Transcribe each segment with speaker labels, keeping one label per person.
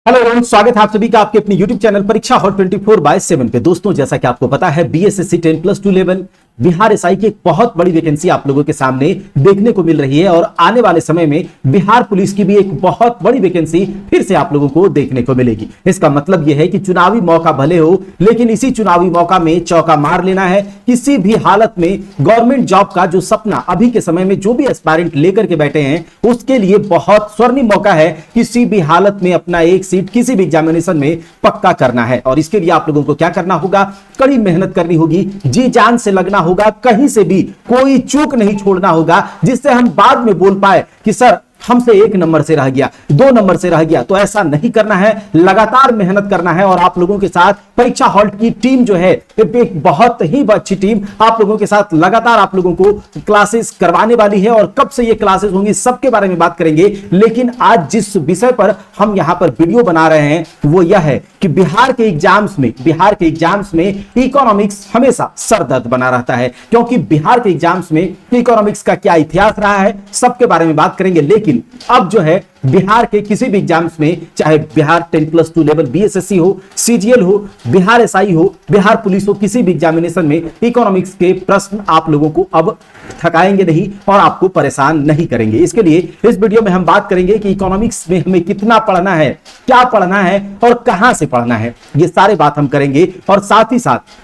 Speaker 1: Hello everyone, स्वागत है आप सभी का आपके अपने YouTube चैनल परीक्षा हॉट 24/7 पे। दोस्तों, जैसा कि आपको पता है बीएसएससी 10+2 लेवल बिहार एसआई की एक बहुत बड़ी वैकेंसी आप लोगों के सामने देखने को मिल रही है और आने वाले समय में बिहार पुलिस की भी एक बहुत बड़ी वैकेंसी फिर से आप लोगों को देखने को मिलेगी। इसका मतलब यह है कि चुनावी मौका भले हो, लेकिन इसी चुनावी मौका में चौका मार लेना है। किसी भी हालत में गवर्नमेंट जॉब का जो सपना अभी के समय में जो भी एस्पायरेंट लेकर के बैठे हैं, उसके लिए बहुत स्वर्णिम मौका है। किसी भी हालत में अपना एक सीट किसी भी एग्जामिनेशन में पक्का करना है और इसके लिए आप लोगों को क्या करना होगा, कड़ी मेहनत करनी होगी, जी जान से लगना होगा, कहीं से भी कोई चूक नहीं छोड़ना होगा जिससे हम बाद में बोल पाए कि सर हमसे 1 नंबर से रह गया, 2 नंबर से रह गया। तो ऐसा नहीं करना है, लगातार मेहनत करना है और आप लोगों के साथ परीक्षा हॉल्ट की टीम जो है एक बहुत ही अच्छी टीम आप लोगों के साथ लगातार आप लोगों को क्लासेस करवाने वाली है और कब से ये क्लासेस होंगी सबके बारे में बात करेंगे। लेकिन आज जिस विषय पर हम यहां पर वीडियो बना रहे हैं वो यह है कि बिहार के एग्जाम्स में इकोनॉमिक्स हमेशा सरदर्द बना रहता है, क्योंकि बिहार के एग्जाम्स में इकोनॉमिक्स का क्या इतिहास रहा है सबके बारे में बात करेंगे। लेकिन अब जो है बिहार के किसी भी एग्जाम्स में, चाहे बिहार 10+2 लेवल बीएसएससी हो, सीजीएल हो, बिहार एसआई हो, बिहार पुलिस हो, किसी भी एग्जामिनेशन में इकोनॉमिक्स के प्रश्न आप लोगों को अब थकाएंगे नहीं और आपको परेशान नहीं करेंगे। इसके लिए इस वीडियो में हम बात करेंगे कि इकोनॉमिक्स में हमें कितना पढ़ना है, क्या पढ़ना है और कहां से पढ़ना है, ये सारे बात हम करेंगे। और साथ ही साथ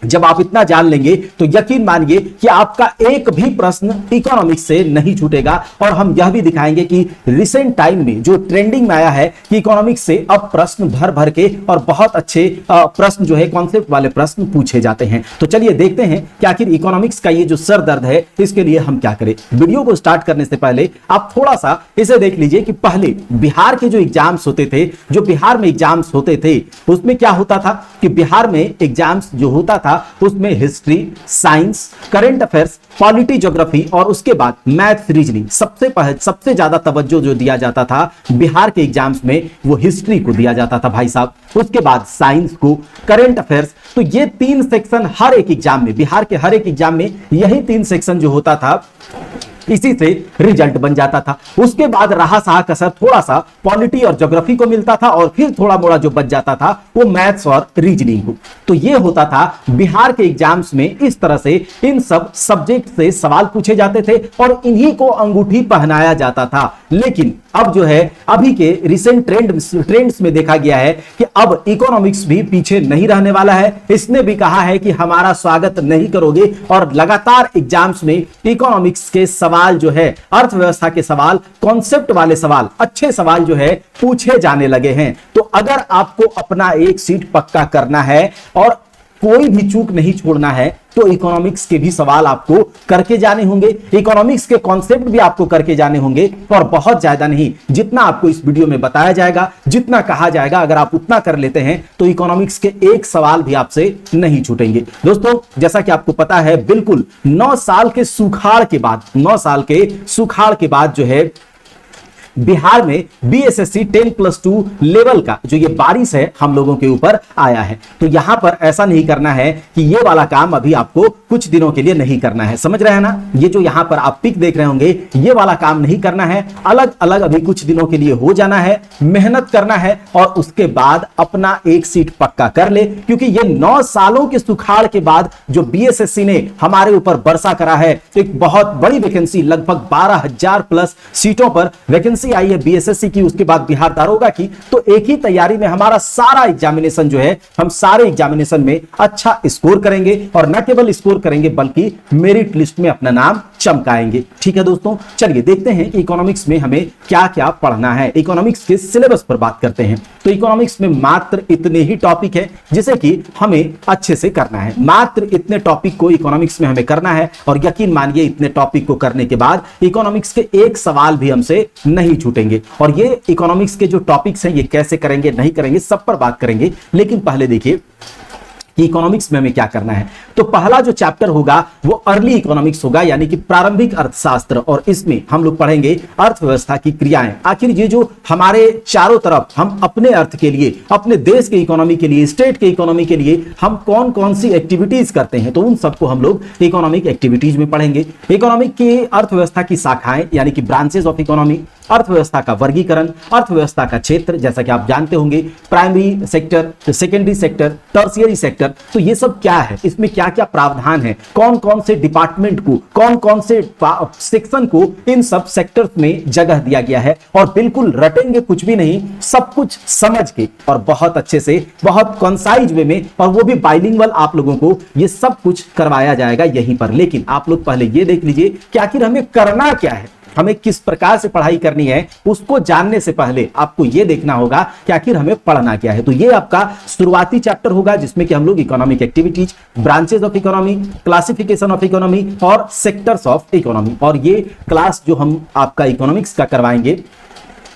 Speaker 1: जब आप इतना जान लेंगे तो यकीन मानिए कि आपका एक भी प्रश्न इकोनॉमिक्स से नहीं छूटेगा। और हम यह भी दिखाएंगे कि रिसेंट टाइम में जो ट्रेंडिंग में आया है कि इकोनॉमिक्स से अब प्रश्न भर भर के और बहुत अच्छे प्रश्न जो है कॉन्सेप्ट वाले प्रश्न पूछे जाते हैं। तो चलिए देखते हैं कि आखिर इकोनॉमिक्स का ये जो सर दर्द है इसके लिए हम क्या करें। वीडियो को स्टार्ट करने से पहले आप थोड़ा सा इसे देख लीजिए कि पहले बिहार के जो एग्जाम्स होते थे, जो बिहार में एग्जाम्स होते थे, उसमें क्या होता था कि बिहार में एग्जाम्स जो होता था उसमें history, science, current affairs, polity, geography और उसके बाद मैथ्स, रीजनिंग सबसे ज्यादा तवज्जो जो दिया जाता था बिहार के एग्जाम्स में वो हिस्ट्री को दिया जाता था भाई साहब। उसके बाद साइंस को, करंट अफेयर्स। तो ये 3 सेक्शन हर एक एग्जाम में, बिहार के हर एक एग्जाम में यही 3 सेक्शन जो होता था, इसी से रिजल्ट बन जाता था। उसके बाद रहा सहा कसर थोड़ा सा पॉलिटी और ज्योग्राफी को मिलता था और फिर थोड़ा मोड़ा जो बच जाता था वो मैथ्स और रीजनिंग को। तो ये होता था बिहार के एग्जाम्स में। इस तरह से इन सब सब्जेक्ट से सवाल पूछे जाते थे और इन्हीं को अंगूठी पहनाया जाता था। लेकिन अब जो है अभी के रिसेंट ट्रेंड्स में देखा गया है कि अब इकोनॉमिक्स भी पीछे नहीं रहने वाला है। इसने भी कहा है कि हमारा स्वागत नहीं करोगे और लगातार एग्जाम्स में इकोनॉमिक्स के सवाल जो है, अर्थव्यवस्था के सवाल, कॉन्सेप्ट वाले सवाल, अच्छे सवाल जो है पूछे जाने लगे हैं। तो अगर आपको अपना एक सीट पक्का करना है और कोई भी चूक नहीं छोड़ना है तो इकोनॉमिक्स के भी सवाल आपको करके जाने होंगे, इकोनॉमिक्स के कॉन्सेप्ट भी आपको करके जाने होंगे और बहुत ज्यादा नहीं, जितना आपको इस वीडियो में बताया जाएगा, जितना कहा जाएगा, अगर आप उतना कर लेते हैं तो इकोनॉमिक्स के एक सवाल भी आपसे नहीं छूटेंगे। दोस्तों, जैसा कि आपको पता है, बिल्कुल 9 साल के सुखाड़ के बाद जो है बिहार में बीएसएससी 10+2 लेवल का जो ये बारिश है हम लोगों के ऊपर आया है। तो यहां पर ऐसा नहीं करना है कि ये वाला काम अभी आपको कुछ दिनों के लिए नहीं करना है, समझ रहे हैं ना। ये जो यहां पर आप पिक देख रहे होंगे, ये वाला काम नहीं करना है, अलग अलग अभी कुछ दिनों के लिए हो जाना है, मेहनत करना है और उसके बाद अपना एक सीट पक्का कर ले। क्योंकि ये 9 सालों के सुखाड़ के बाद जो बीएसएससी ने हमारे ऊपर बरसा करा है, एक बहुत बड़ी वैकेंसी, लगभग 12,000 प्लस सीटों पर वैकेंसी आई है बीएसएससी की, उसके बाद बिहार दारोगा की। तो एक ही तैयारी में हमारा सारा एग्जामिनेशन जो है, हम सारे एग्जामिनेशन में अच्छा स्कोर करेंगे और न केवल स्कोर करेंगे बल्कि मेरिट लिस्ट में अपना नाम चमकाएंगे। ठीक है दोस्तों, चलिए देखते हैं कि इकोनॉमिक्स में हमें क्या क्या पढ़ना है। इकोनॉमिक्स के सिलेबस पर बात करते हैं। तो इकोनॉमिक्स में मात्र इतने ही टॉपिक है जिसे कि हमें अच्छे से करना है। मात्र इतने टॉपिक को इकोनॉमिक्स में हमें करना है और यकीन मानिए इतने टॉपिक को करने के बाद इकोनॉमिक्स के एक सवाल भी हमसे नहीं छूटेंगे। और ये इकोनॉमिक्स के जो टॉपिक्स हैं, ये कैसे करेंगे, नहीं करेंगे, सब पर बात करेंगे। लेकिन पहले देखिए कि इकोनॉमिक्स में हमें क्या करना है। तो पहला जो चैप्टर होगा वो अर्ली इकोनॉमिक्स होगा, यानी कि प्रारंभिक अर्थशास्त्र। और इसमें हम लोग पढ़ेंगे अर्थव्यवस्था की क्रियाएं। आखिर ये जो हमारे चारों तरफ हम अपने अर्थ के लिए, अपने देश के इकोनॉमी के लिए, स्टेट के इकोनॉमी के लिए हम कौन कौन सी एक्टिविटीज करते हैं, तो उन सबको हम लोग इकोनॉमिक एक्टिविटीज में पढ़ेंगे। इकोनॉमिक की अर्थव्यवस्था की शाखाएं यानी कि ब्रांचेस ऑफ इकोनॉमी, अर्थव्यवस्था का वर्गीकरण, अर्थव्यवस्था का क्षेत्र, जैसा कि आप जानते होंगे, primary sector, secondary sector, tertiary sector. तो ये सब क्या है, इसमें क्या क्या प्रावधान है, कौन कौन से डिपार्टमेंट को, कौन कौन से सेक्शन को इन सब सेक्टर्स में जगह दिया गया है, और बिल्कुल रटेंगे कुछ भी नहीं, सब कुछ समझ के और बहुत अच्छे से, बहुत कंसाइज वे में, और वो भी बाइलिंगुअल आप लोगों को ये सब कुछ करवाया जाएगा यहीं पर। लेकिन आप लोग पहले ये देख लीजिए कि आखिर हमें करना क्या है, हमें किस प्रकार से पढ़ाई करनी है, उसको जानने से पहले आपको यह देखना होगा कि आखिर हमें पढ़ना क्या है। तो ये आपका शुरुआती चैप्टर होगा, जिसमें कि हम लोग economic activities, branches of economy, classification of economy और सेक्टर्स ऑफ इकोनॉमी, और ये क्लास जो हम आपका इकोनॉमिक्स का करवाएंगे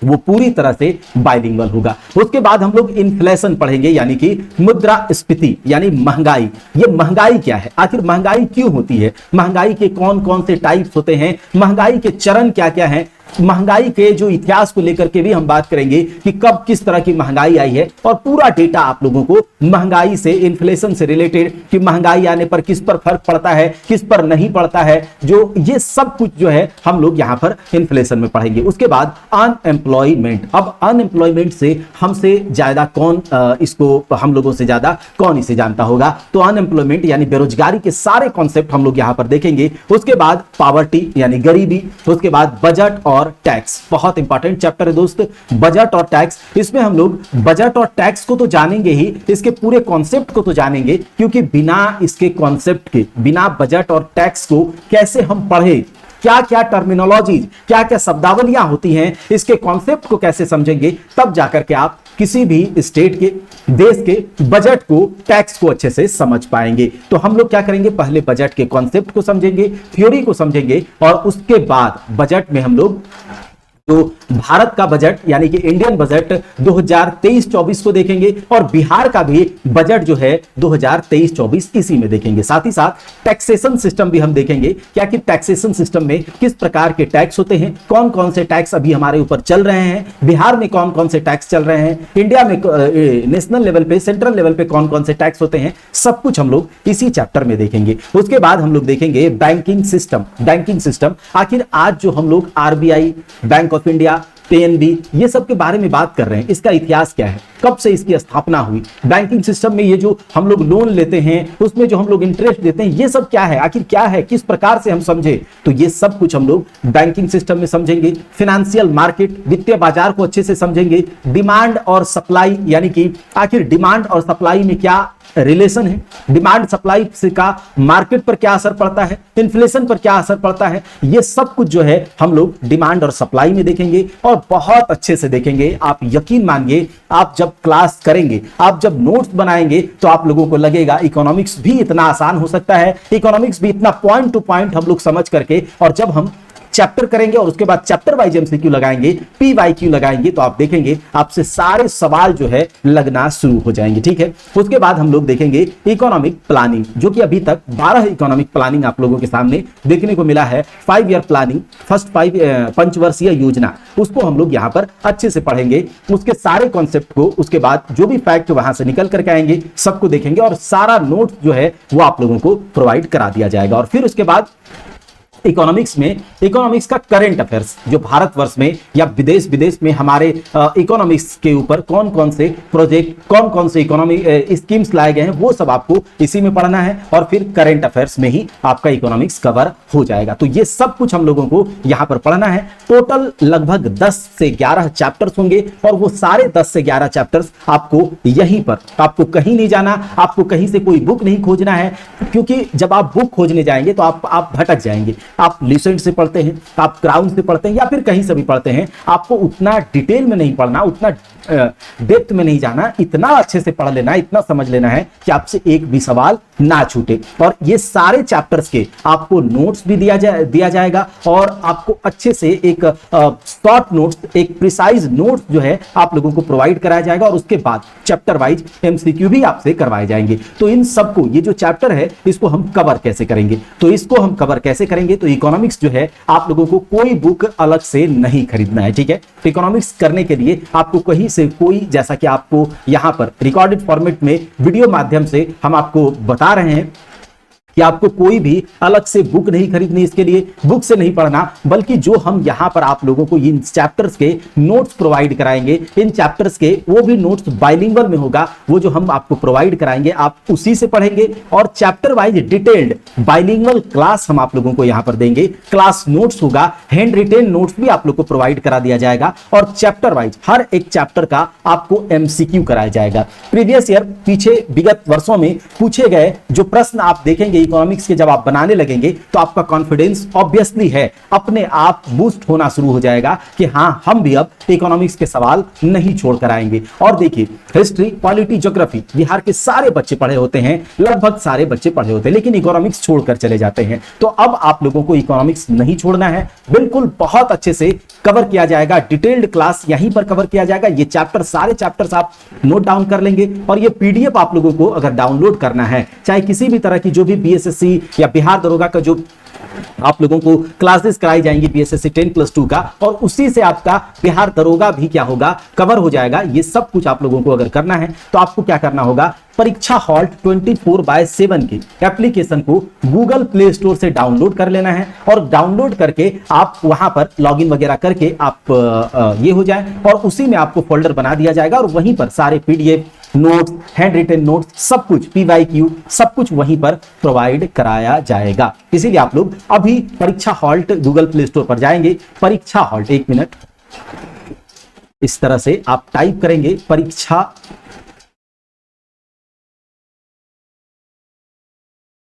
Speaker 1: वो पूरी तरह से बाइलिंगुअल होगा। उसके बाद हम लोग इन्फ्लेशन पढ़ेंगे, यानी कि मुद्रास्फीति यानी महंगाई। ये महंगाई क्या है, आखिर महंगाई क्यों होती है, महंगाई के कौन कौन से टाइप्स होते हैं, महंगाई के चरण क्या क्या हैं, महंगाई के जो इतिहास को लेकर के भी हम बात करेंगे कि कब किस तरह की महंगाई आई है, और पूरा डेटा आप लोगों को महंगाई से, इन्फ्लेशन से रिलेटेड, कि महंगाई आने पर किस पर फर्क पड़ता है, किस पर नहीं पड़ता है, जो ये सब कुछ जो है हम लोग यहां पर इन्फ्लेशन में पढ़ेंगे। उसके बाद अनएम्प्लॉयमेंट। अब अनएम्प्लॉयमेंट से हमसे ज्यादा कौन इसको, हम लोगों से ज्यादा कौन इसे जानता होगा, तो अनएम्प्लॉयमेंट यानी बेरोजगारी के सारे कॉन्सेप्ट हम लोग यहां पर देखेंगे। उसके बाद पॉवर्टी यानी गरीबी, उसके बाद बजट और टैक्स, बहुत इंपॉर्टेंट चैप्टर है दोस्त, बजट और टैक्स। इसमें हम लोग बजट और टैक्स को तो जानेंगे ही, इसके पूरे कॉन्सेप्ट को तो जानेंगे, क्योंकि बिना इसके कॉन्सेप्ट के, बिना बजट और टैक्स को कैसे हम पढ़े, क्या क्या टर्मिनोलॉजी, क्या क्या शब्दावलियां होती हैं, इसके कॉन्सेप्ट को कैसे समझेंगे, तब जाकर के आप किसी भी स्टेट के, देश के बजट को, टैक्स को अच्छे से समझ पाएंगे। तो हम लोग क्या करेंगे, पहले बजट के कॉन्सेप्ट को समझेंगे, थ्योरी को समझेंगे, और उसके बाद बजट में हम लोग तो भारत का बजट यानी कि इंडियन बजट 2023-24 को देखेंगे, और बिहार का भी बजट जो है 2023-24 इसी में देखेंगे। साथ ही साथ टैक्सेशन सिस्टम भी हम देखेंगे, क्या कि टैक्सेशन सिस्टम में किस प्रकार के टैक्स होते हैं, कौन कौन से टैक्स अभी हमारे ऊपर चल रहे हैं, बिहार में कौन कौन से टैक्स चल रहे हैं, इंडिया में नेशनल लेवल पे, सेंट्रल लेवल पे कौन कौन से टैक्स होते हैं, सब कुछ हम लोग इसी चैप्टर में देखेंगे। उसके बाद हम लोग देखेंगे बैंकिंग सिस्टम। बैंकिंग सिस्टम, आखिर आज जो हम लोग RBI, bank of India, PNB, ये सब के बारे में बात कर रहे हैं, इसका इतिहास क्या है, कब से इसकी स्थापना हुई, बैंकिंग सिस्टम में ये जो हम लोग लोन लेते हैं, उसमें जो हम लोग इंटरेस्ट देते हैं, ये सब क्या है, आखिर क्या है, किस प्रकार से हम समझे, तो ये सब कुछ हम लोग बैंकिंग सिस्टम में समझेंगे। फिनेंशियल मार्केट, वित्तीय बाजार को अच्छे से समझेंगे। डिमांड और सप्लाई, यानी कि आखिर डिमांड और सप्लाई में क्या रिलेशन है, डिमांड सप्लाई से का मार्केट पर क्या असर पड़ता है, इन्फ्लेशन पर क्या असर पड़ता है, ये सब कुछ जो है हम लोग डिमांड और सप्लाई में देखेंगे, और बहुत अच्छे से देखेंगे। आप यकीन मानिए, आप जब क्लास करेंगे, आप जब नोट्स बनाएंगे, तो आप लोगों को लगेगा इकोनॉमिक्स भी इतना आसान हो सकता है, इकोनॉमिक्स भी इतना पॉइंट टू पॉइंट हम लोग समझ करके, और जब हम चैप्टर करेंगे और उसके बाद चैप्टर वाइज एमसीक्यू लगाएंगे, पीवाईक्यू लगाएंगे, तो आप देखेंगे आपसे सारे सवाल जो है लगना शुरू हो जाएंगे। ठीक है, उसके बाद हम लोग देखेंगे इकोनॉमिक प्लानिंग, जो कि अभी तक 12 इकोनॉमिक प्लानिंग आप लोगों के सामने देखने को मिला है। 5 ईयर प्लानिंग, फर्स्ट 5 पंचवर्षीय योजना, उसको हम लोग यहां पर अच्छे से पढ़ेंगे, उसके सारे कॉन्सेप्ट को, उसके बाद जो भी फैक्ट वहां से निकल करके आएंगे सबको देखेंगे, और सारा नोट जो है वो आप लोगों को प्रोवाइड करा दिया जाएगा। और फिर उसके बाद इकोनॉमिक्स में, इकोनॉमिक्स का करंट अफेयर्स, जो भारतवर्ष में या विदेश में हमारे इकोनॉमिक्स के ऊपर कौन कौन से प्रोजेक्ट, कौन कौन से इकोनॉमी स्कीम्स लाए गए हैं, वो सब आपको इसी में पढ़ना है, और फिर करंट अफेयर्स में ही आपका इकोनॉमिक्स कवर हो जाएगा। तो ये सब कुछ हम लोगों को यहां पर पढ़ना है। टोटल लगभग 10 से 11 चैप्टर्स होंगे, और वो सारे 10 से 11 चैप्टर्स आपको यहीं पर, आपको कहीं नहीं जाना, आपको कहीं से कोई बुक नहीं खोजना है, क्योंकि जब आप बुक खोजने जाएंगे तो आप भटक जाएंगे। आप लिसेंट से पढ़ते हैं, आप क्राउन से पढ़ते हैं, या फिर कहीं से भी पढ़ते हैं, आपको उतना डिटेल में नहीं पढ़ना, उतना डेप्थ में नहीं जाना, इतना अच्छे से पढ़ लेना, इतना समझ लेना है कि आपसे एक भी सवाल ना छूटे। और ये सारे चैप्टर्स के आपको नोट्स भी दिया जाएगा, और आपको अच्छे से एक शॉर्ट नोट्स, एक प्रिसाइज नोट्स जो है आप लोगों को प्रोवाइड कराया जाएगा, और उसके बाद चैप्टर वाइज एमसीक्यू भी आपसे करवाए जाएंगे। तो इन सबको, ये जो चैप्टर है इसको हम कवर कैसे करेंगे, तो इसको हम कवर कैसे करेंगे, तो इकोनॉमिक्स जो है आप लोगों को कोई बुक अलग से नहीं खरीदना है। ठीक है, इकोनॉमिक्स करने के लिए आपको कहीं से कोई, जैसा कि आपको यहां पर रिकॉर्डेड फॉर्मेट में वीडियो माध्यम से हम आपको बता रहे हैं, कि आपको कोई भी अलग से बुक नहीं खरीदनी, इसके लिए बुक से नहीं पढ़ना, बल्कि जो हम यहां पर आप लोगों को इन चैप्टर्स के नोट्स प्रोवाइड कराएंगे, इन चैप्टर्स के वो भी नोट्स बाइलिंगुअल में होगा, वो जो हम आपको प्रोवाइड कराएंगे आप उसी से पढ़ेंगे, और chapter wise detailed bilingual class हम आप लोगों को यहां पर देंगे। क्लास नोट्स होगा, हैंड रिटेन नोट्स भी आप लोग को प्रोवाइड करा दिया जाएगा, और चैप्टर वाइज हर एक चैप्टर का आपको एमसीक्यू कराया जाएगा। प्रीवियस ईयर पीछे विगत वर्षों में पूछे गए जो प्रश्न आप देखेंगे इकोनॉमिक्स के, जब आप बनाने लगेंगे तो आपका कॉन्फिडेंस ऑब्वियसली है अपने आप बूस्ट होना शुरू हो जाएगा कि हां हम भी अब इकोनॉमिक्स के सवाल नहीं छोड़कर आएंगे। और देखिए हिस्ट्री, पॉलिटी, ज्योग्राफी बिहार के सारे बच्चे पढ़े होते हैं, लगभग सारे बच्चे पढ़े होते हैं, लेकिन इकोनॉमिक्स छोड़कर चले जाते हैं। तो अब आप लोगों को इकोनॉमिक्स नहीं छोड़ना है, बिल्कुल बहुत अच्छे से कवर किया जाएगा, डिटेल्ड क्लास यहीं पर कवर किया जाएगा। ये चैप्टर, सारे चैप्टर्स आप नोट डाउन कर लेंगे, और ये पीडीएफ आप लोगों को अगर डाउनलोड करना है, चाहे किसी भी तरह की जो भी बीएसएससी या बिहार दरोगा का जो आप लोगों को क्लासेस कराई जाएंगी बीएसएससी 10+2 का, और उसी से आपका बिहार दरोगा भी क्या होगा, कवर हो जाएगा। ये सब कुछ आप लोगों को अगर करना है तो आपको क्या करना होगा, परीक्षा हॉल्ट 24/7 की एप्लीकेशन को गूगल प्ले स्टोर से डाउनलोड कर लेना है, और डाउनलोड करके आप वहां पर लॉगिन वगैरह करके आप ये हो जाए, और उसी में आपको फोल्डर बना दिया जाएगा, और वहीं पर सारे PDF notes, handwritten notes, सब कुछ पीवाईक्यू सब कुछ वहीं पर प्रोवाइड कराया जाएगा। इसीलिए आप लोग अभी परीक्षा हॉल्ट गूगल प्ले स्टोर पर जाएंगे, परीक्षा हॉल्ट, 1 मिनट, इस तरह से आप टाइप करेंगे परीक्षा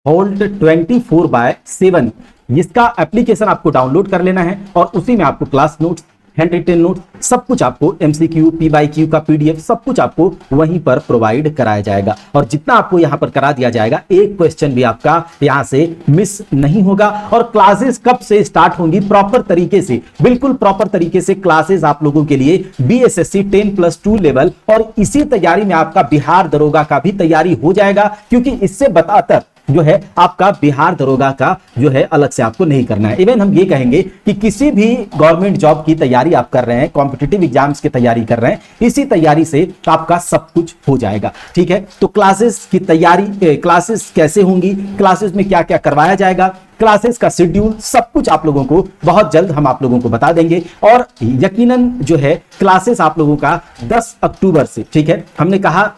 Speaker 1: हॉल्ट 24/7, इसका एप्लीकेशन आपको डाउनलोड कर लेना है, और उसी में आपको class notes, handwritten note, सब कुछ आपको एमसीक्यू, पीवाईक्यू का पीडीएफ सब कुछ आपको वहीं पर प्रोवाइड कराया जाएगा। और जितना आपको यहां पर करा दिया जाएगा, एक क्वेश्चन भी आपका यहां से मिस नहीं होगा। और क्लासेस कब से स्टार्ट होंगी, प्रॉपर तरीके से, बिल्कुल प्रॉपर तरीके से क्लासेस आप लोगों के लिए बीएसएससी 10+2 लेवल, और इसी तैयारी में आपका बिहार दरोगा का भी तैयारी हो जाएगा, क्योंकि इससे बताकर जो है आपका बिहार दरोगा का जो है अलग से आपको नहीं करना है। इवन हम ये कहेंगे कि किसी भी गवर्नमेंट जॉब की तैयारी आप कर रहे हैं, कॉम्पिटिटिव एग्जाम्स की तैयारी कर रहे हैं, इसी तैयारी से आपका सब कुछ हो जाएगा। ठीक है, तो क्लासेस की तैयारी, क्लासेस कैसे होंगी, क्लासेस में क्या क्या करवाया जाएगा, क्लासेस का शेड्यूल, सब कुछ आप लोगों को बहुत जल्द हम आप लोगों को बता देंगे। और यकीनन जो है क्लासेस आप लोगों का 10 अक्टूबर से, ठीक है, हमने कहा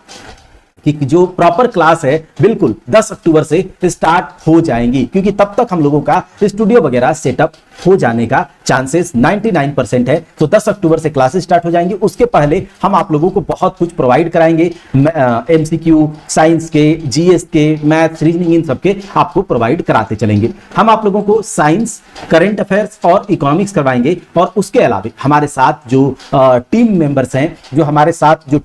Speaker 1: कि जो प्रॉपर क्लास है बिल्कुल 10 अक्टूबर से स्टार्ट हो जाएंगी, क्योंकि तब तक हम लोगों का स्टूडियो वगैरह सेटअप हो जाने का चांसेस 99% है। तो 10 अक्टूबर से क्लासेस स्टार्ट हो जाएंगी। उसके पहले हम आप लोगों को बहुत कुछ प्रोवाइड कराएंगे, एमसीक्यू, साइंस के, जीएस के, मैथ्स, रीजनिंग, इन सब के आपको प्रोवाइड कराते चलेंगे। हम आप लोगों को साइंस, करंट अफेयर्स और इकोनॉमिक्स करवाएंगे, और उसके अलावा हमारे साथ जो टीम मेंबर्स हैं, जो हमारे साथ जो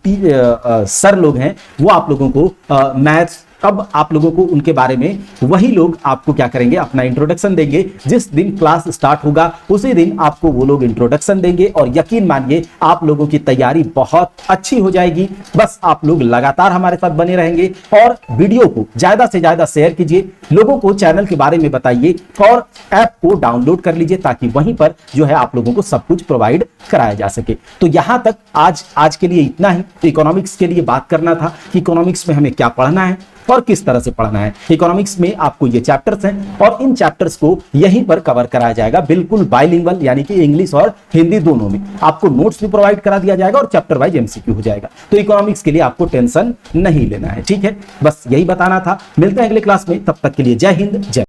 Speaker 1: सर लोग हैं, वो आप लोगों को मैथ्स, अब आप लोगों को उनके बारे में वही लोग आपको क्या करेंगे, अपना इंट्रोडक्शन देंगे। जिस दिन क्लास स्टार्ट होगा उसी दिन आपको वो लोग इंट्रोडक्शन देंगे, और यकीन मानिए आप लोगों की तैयारी बहुत अच्छी हो जाएगी। बस आप लोग लगातार हमारे साथ बने रहेंगे, और वीडियो को ज्यादा से ज्यादा शेयर कीजिए, लोगों को चैनल के बारे में बताइए, और ऐप को डाउनलोड कर लीजिए, ताकि वहीं पर जो है आप लोगों को सब कुछ प्रोवाइड कराया जा सके। तो यहां तक आज के लिए इतना ही। इकोनॉमिक्स के लिए बात करना था कि इकोनॉमिक्स में हमें क्या पढ़ना है और किस तरह से पढ़ना है। इकोनॉमिक्स में आपको ये चैप्टर्स हैं, और इन चैप्टर्स को यहीं पर कवर कराया जाएगा, बिल्कुल बाइलिंगुअल, यानी कि इंग्लिश और हिंदी दोनों में। आपको नोट्स भी प्रोवाइड करा दिया जाएगा, और चैप्टर वाइज एमसीक्यू हो जाएगा। तो इकोनॉमिक्स के लिए आपको टेंशन नहीं लेना है। ठीक है, बस यही बताना था। मिलते हैं अगले क्लास में, तब तक के लिए जय हिंद, जय।